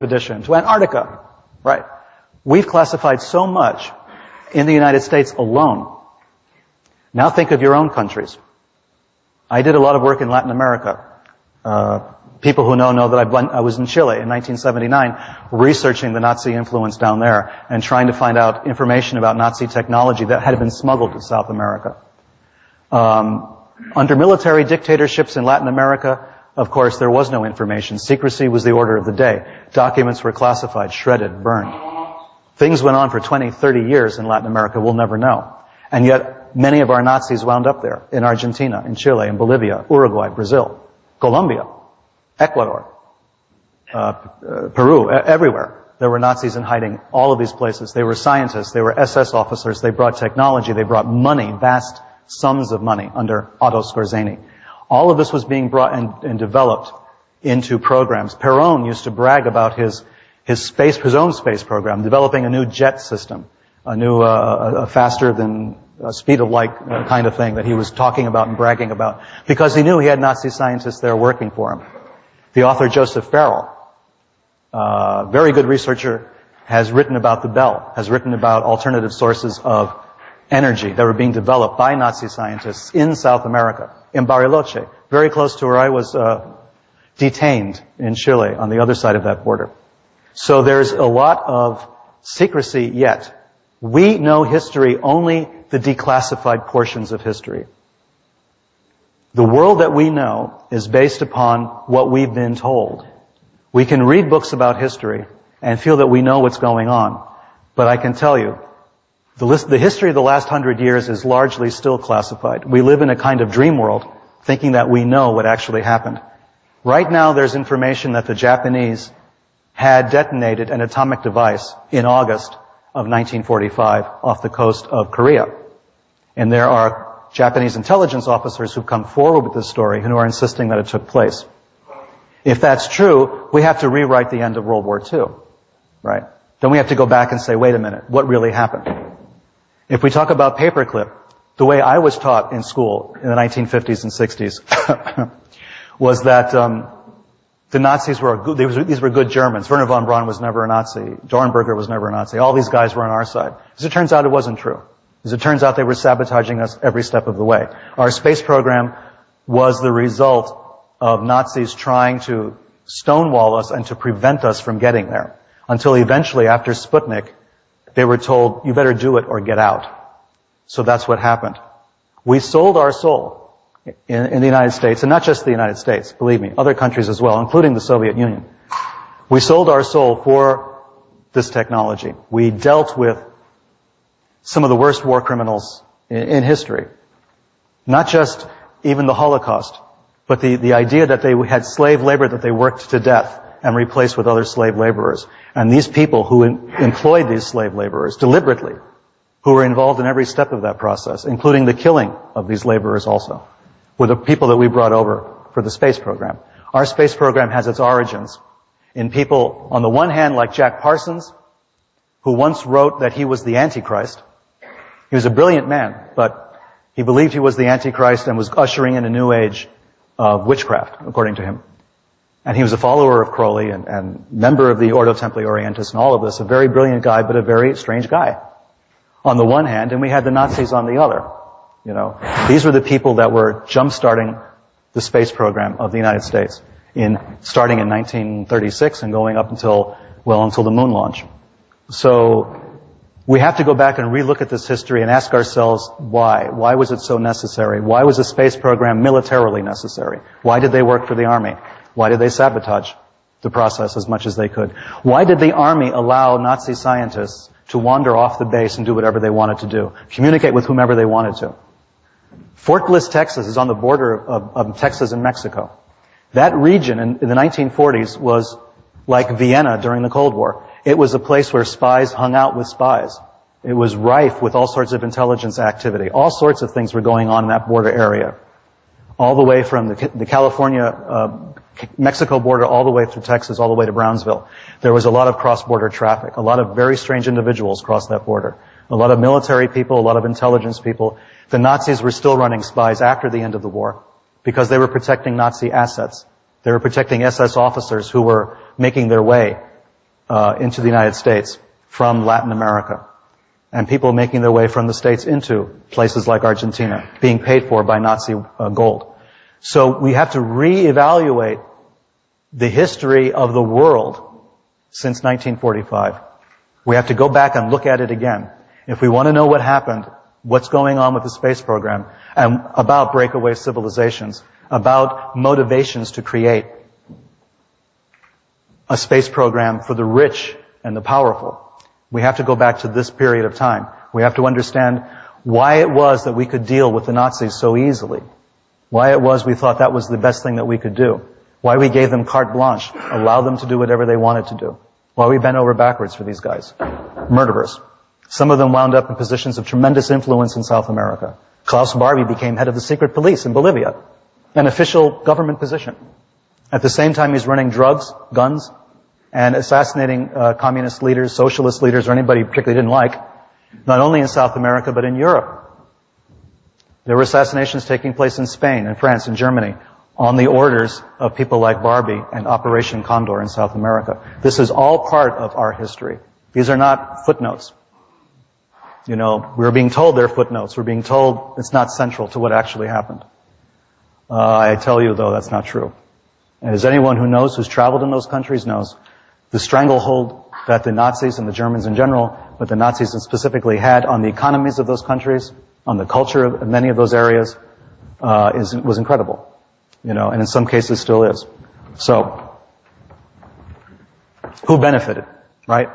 expedition to Antarctica, right? We've classified so much in the United States alone. Now think of your own countries. I did a lot of work in Latin America. People who know that I was in Chile in 1979 researching the Nazi influence down there and trying to find out information about Nazi technology that had been smuggled to South America. Under military dictatorships in Latin America, of course, there was no information. Secrecy was the order of the day. Documents were classified, shredded, burned. Things went on for 20, 30 years in Latin America, we'll never know. And yet, many of our Nazis wound up there, in Argentina, in Chile, in Bolivia, Uruguay, Brazil, Colombia, Ecuador, Peru, everywhere. There were Nazis in hiding, all of these places. They were scientists, they were SS officers, they brought technology, they brought money, vast sums of money under Otto Skorzeny. All of this was being brought and developed into programs. Perón used to brag about his own space program, developing a new jet system, a new, faster than speed of light kind of thing that he was talking about and bragging about, because he knew he had Nazi scientists there working for him. The author Joseph Farrell, very good researcher, has written about the Bell, has written about alternative sources of energy that were being developed by Nazi scientists in South America, in Bariloche, very close to where I was detained in Chile, on the other side of that border. So there's a lot of secrecy yet. We know history, only the declassified portions of history. The world that we know is based upon what we've been told. We can read books about history and feel that we know what's going on. But I can tell you, the history of the last 100 years is largely still classified. We live in a kind of dream world, thinking that we know what actually happened. Right now, there's information that the Japanese had detonated an atomic device in August of 1945 off the coast of Korea. And there are Japanese intelligence officers who've come forward with this story who are insisting that it took place. If that's true, we have to rewrite the end of World War II, right? Then we have to go back and say, wait a minute, what really happened? If we talk about paperclip, the way I was taught in school in the 1950s and 60s was that the Nazis were good, these were good Germans. Werner von Braun was never a Nazi. Dornberger was never a Nazi. All these guys were on our side. As it turns out, it wasn't true. As it turns out, they were sabotaging us every step of the way. Our space program was the result of Nazis trying to stonewall us and to prevent us from getting there. Until eventually, after Sputnik, they were told, you better do it or get out. So that's what happened. We sold our soul in the United States, and not just the United States, believe me, other countries as well, including the Soviet Union. We sold our soul for this technology. We dealt with some of the worst war criminals in history. Not just even the Holocaust, but the idea that they had slave labor that they worked to death and replaced with other slave laborers. And these people who employed these slave laborers deliberately, who were involved in every step of that process, including the killing of these laborers also, were the people that we brought over for the space program. Our space program has its origins in people, on the one hand, like Jack Parsons, who once wrote that he was the Antichrist. He was a brilliant man, but he believed he was the Antichrist and was ushering in a new age of witchcraft, according to him. And he was a follower of Crowley and member of the Ordo Templi Orientis and all of this, a very brilliant guy, but a very strange guy. On the one hand, and we had the Nazis on the other. You know, these were the people that were jump-starting the space program of the United States, starting in 1936 and going up until the moon launch. So we have to go back and relook at this history and ask ourselves why. Why was it so necessary? Why was the space program militarily necessary? Why did they work for the Army? Why did they sabotage the process as much as they could? Why did the Army allow Nazi scientists to wander off the base and do whatever they wanted to do, communicate with whomever they wanted to? Fort Bliss, Texas is on the border of Texas and Mexico. That region in the 1940s was like Vienna during the Cold War. It was a place where spies hung out with spies. It was rife with all sorts of intelligence activity. All sorts of things were going on in that border area. All the way from the California, Mexico border all the way through Texas, all the way to Brownsville. There was a lot of cross-border traffic. A lot of very strange individuals crossed that border. A lot of military people, a lot of intelligence people. The Nazis were still running spies after the end of the war because they were protecting Nazi assets. They were protecting SS officers who were making their way into the United States from Latin America, and people making their way from the States into places like Argentina, being paid for by Nazi gold. So we have to reevaluate the history of the world since 1945. We have to go back and look at it again. If we want to know what happened, what's going on with the space program, and about breakaway civilizations, about motivations to create a space program for the rich and the powerful, we have to go back to this period of time. We have to understand why it was that we could deal with the Nazis so easily, why it was we thought that was the best thing that we could do, why we gave them carte blanche, allowed them to do whatever they wanted to do, why we bent over backwards for these guys. Murderers. Some of them wound up in positions of tremendous influence in South America. Klaus Barbie became head of the secret police in Bolivia, an official government position. At the same time, he's running drugs, guns, and assassinating communist leaders, socialist leaders, or anybody he particularly didn't like, not only in South America, but in Europe. There were assassinations taking place in Spain, in France, in Germany, on the orders of people like Barbie and Operation Condor in South America. This is all part of our history. These are not footnotes. You know, we're being told they're footnotes. We're being told it's not central to what actually happened. I tell you, though, that's not true. And as anyone who knows, who's traveled in those countries knows, the stranglehold that the Nazis and the Germans in general, but the Nazis specifically had on the economies of those countries, on the culture of many of those areas, was incredible. You know, and in some cases still is. So, who benefited, right?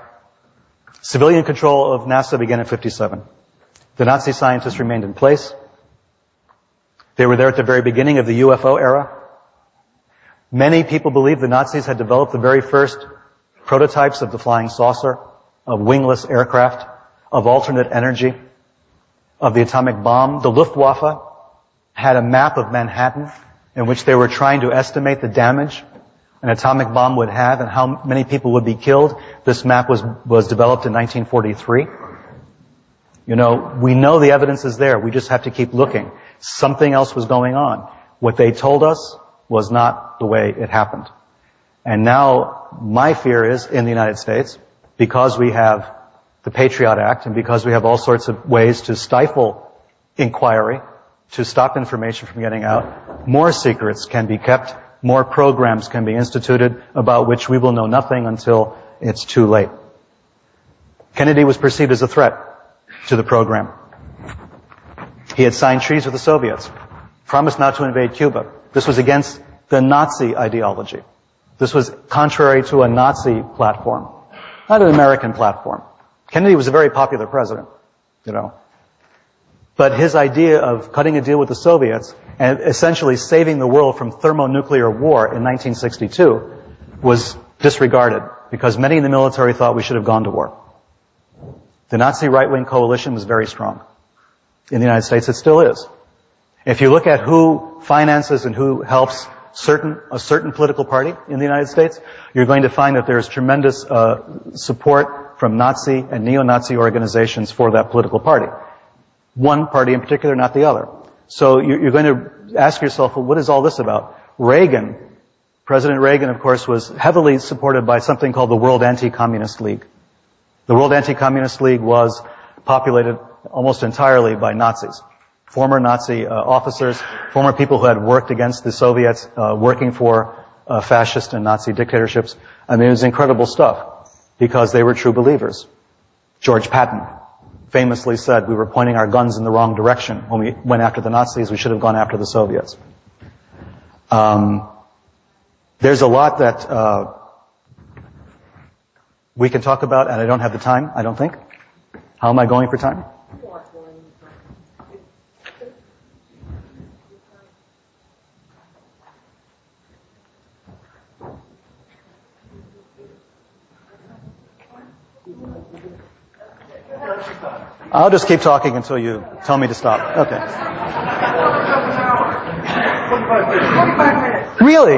Civilian control of NASA began in 1957. The Nazi scientists remained in place. They were there at the very beginning of the UFO era. Many people believe the Nazis had developed the very first prototypes of the flying saucer, of wingless aircraft, of alternate energy, of the atomic bomb. The Luftwaffe had a map of Manhattan in which they were trying to estimate the damage an atomic bomb would have and how many people would be killed. This map was developed in 1943. You know, we know the evidence is there. We just have to keep looking. Something else was going on. What they told us was not the way it happened. And now my fear is in the United States, because we have the Patriot Act and because we have all sorts of ways to stifle inquiry, to stop information from getting out, more secrets can be kept, more programs can be instituted about which we will know nothing until it's too late. Kennedy was perceived as a threat to the program. He had signed treaties with the Soviets, promised not to invade Cuba. This was against the Nazi ideology. This was contrary to a Nazi platform, not an American platform. Kennedy was a very popular president, you know. But his idea of cutting a deal with the Soviets and essentially saving the world from thermonuclear war in 1962 was disregarded because many in the military thought we should have gone to war. The Nazi right-wing coalition was very strong. In the United States, it still is. If you look at who finances and who helps a certain political party in the United States, you're going to find that there's tremendous support from Nazi and neo-Nazi organizations for that political party. One party in particular, not the other. So you're going to ask yourself, well, what is all this about? President Reagan, of course, was heavily supported by something called the World Anti-Communist League. The World Anti-Communist League was populated almost entirely by Nazis. Former Nazi officers, former people who had worked against the Soviets, working for fascist and Nazi dictatorships. I mean, it was incredible stuff because they were true believers. George Patton famously said we were pointing our guns in the wrong direction when we went after the Nazis. We should have gone after the Soviets. There's a lot that we can talk about, and I don't have the time, I don't think. How am I going for time? I'll just keep talking until you tell me to stop. Okay. 45 minutes. Really?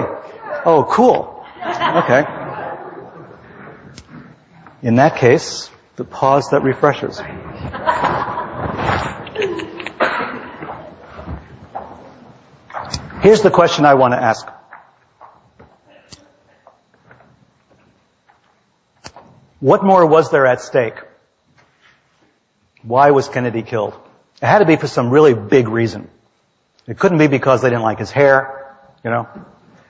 Oh, cool. Okay. In that case, the pause that refreshes. Here's the question I want to ask. What more was there at stake? Why was Kennedy killed? It had to be for some really big reason. It couldn't be because they didn't like his hair, you know.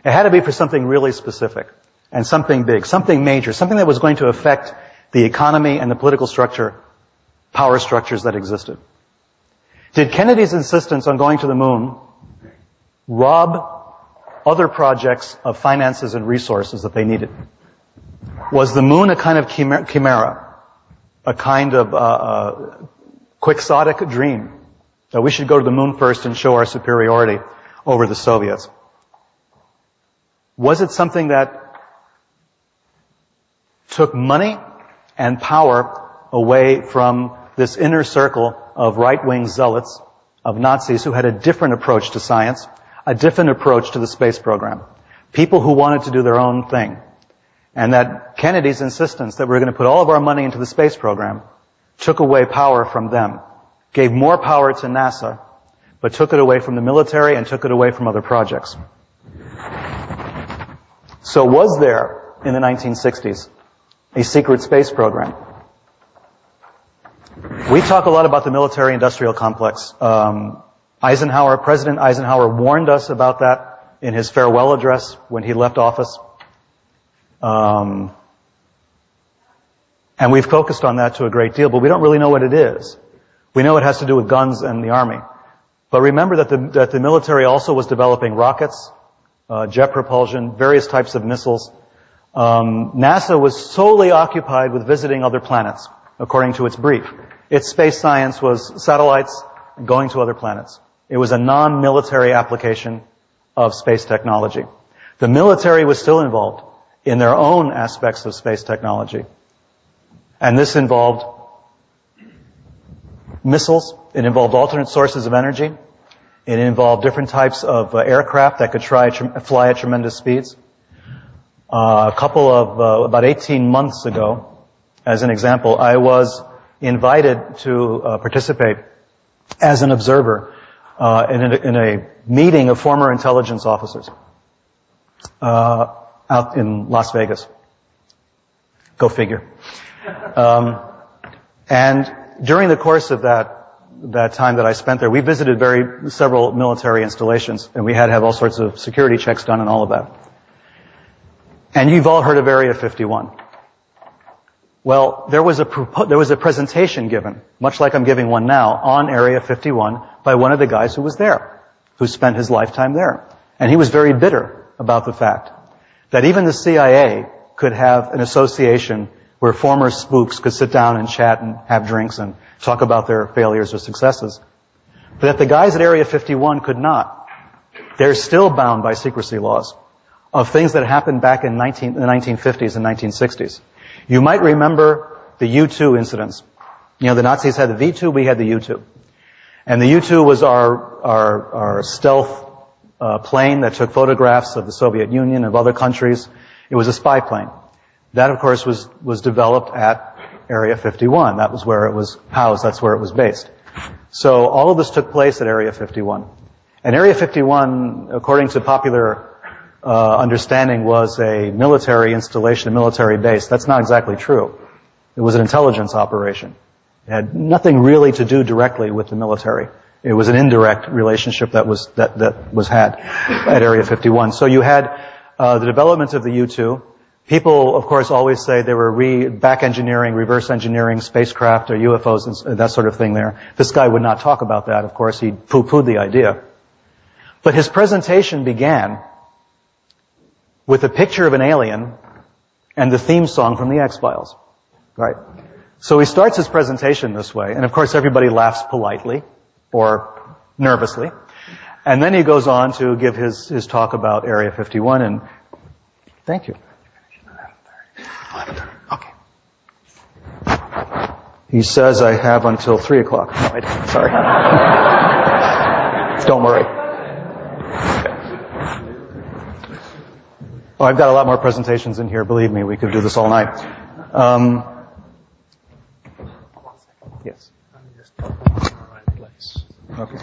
It had to be for something really specific and something big, something major, something that was going to affect the economy and the political structure, power structures that existed. Did Kennedy's insistence on going to the moon rob other projects of finances and resources that they needed? Was the moon a kind of chimera, a kind of quixotic dream that we should go to the moon first and show our superiority over the Soviets? Was it something that took money and power away from this inner circle of right-wing zealots, of Nazis who had a different approach to science, a different approach to the space program? People who wanted to do their own thing. And that Kennedy's insistence that we're going to put all of our money into the space program took away power from them, gave more power to NASA, but took it away from the military and took it away from other projects. So was there, in the 1960s, a secret space program? We talk a lot about the military-industrial complex. President Eisenhower warned us about that in his farewell address when he left office. And we've focused on that to a great deal, but we don't really know what it is. We know it has to do with guns and the Army. But remember that the military also was developing rockets, jet propulsion, various types of missiles. NASA was solely occupied with visiting other planets, according to its brief. Its space science was satellites going to other planets. It was a non-military application of space technology. The military was still involved in their own aspects of space technology. And this involved missiles. It involved alternate sources of energy. It involved different types of aircraft that could fly at tremendous speeds. About 18 months ago, as an example, I was invited to participate as an observer in a meeting of former intelligence officers out in Las Vegas. Go figure. And during the course of that time that I spent there, we visited several military installations, and we had to have all sorts of security checks done and all of that. And you've all heard of Area 51. Well, there was a presentation given, much like I'm giving one now, on Area 51 by one of the guys who was there, who spent his lifetime there. And he was very bitter about the fact that even the CIA could have an association where former spooks could sit down and chat and have drinks and talk about their failures or successes, but that the guys at Area 51 could not. They're still bound by secrecy laws of things that happened back in the 1950s and 1960s. You might remember the U-2 incidents. You know, the Nazis had the V-2, we had the U-2. And the U-2 was our stealth plane that took photographs of the Soviet Union, of other countries. It was a spy plane. That, of course, was developed at Area 51. That was where it was housed. That's where it was based. So all of this took place at Area 51. And Area 51, according to popular understanding, was a military installation, a military base. That's not exactly true. It was an intelligence operation. It had nothing really to do directly with the military. It was an indirect relationship that was had at Area 51. So you had the development of the U-2. People, of course, always say they were back engineering, reverse engineering spacecraft or UFOs and that sort of thing there. This guy would not talk about that. Of course, he poo-pooed the idea. But his presentation began with a picture of an alien and the theme song from the X-Files. Right? So he starts his presentation this way, and of course everybody laughs politely or nervously. And then he goes on to give his talk about Area 51, and thank you. Okay. He says I have until 3 o'clock. No, I don't. Sorry. Don't worry. Oh, I've got a lot more presentations in here. Believe me, we could do this all night. Yes. Okay.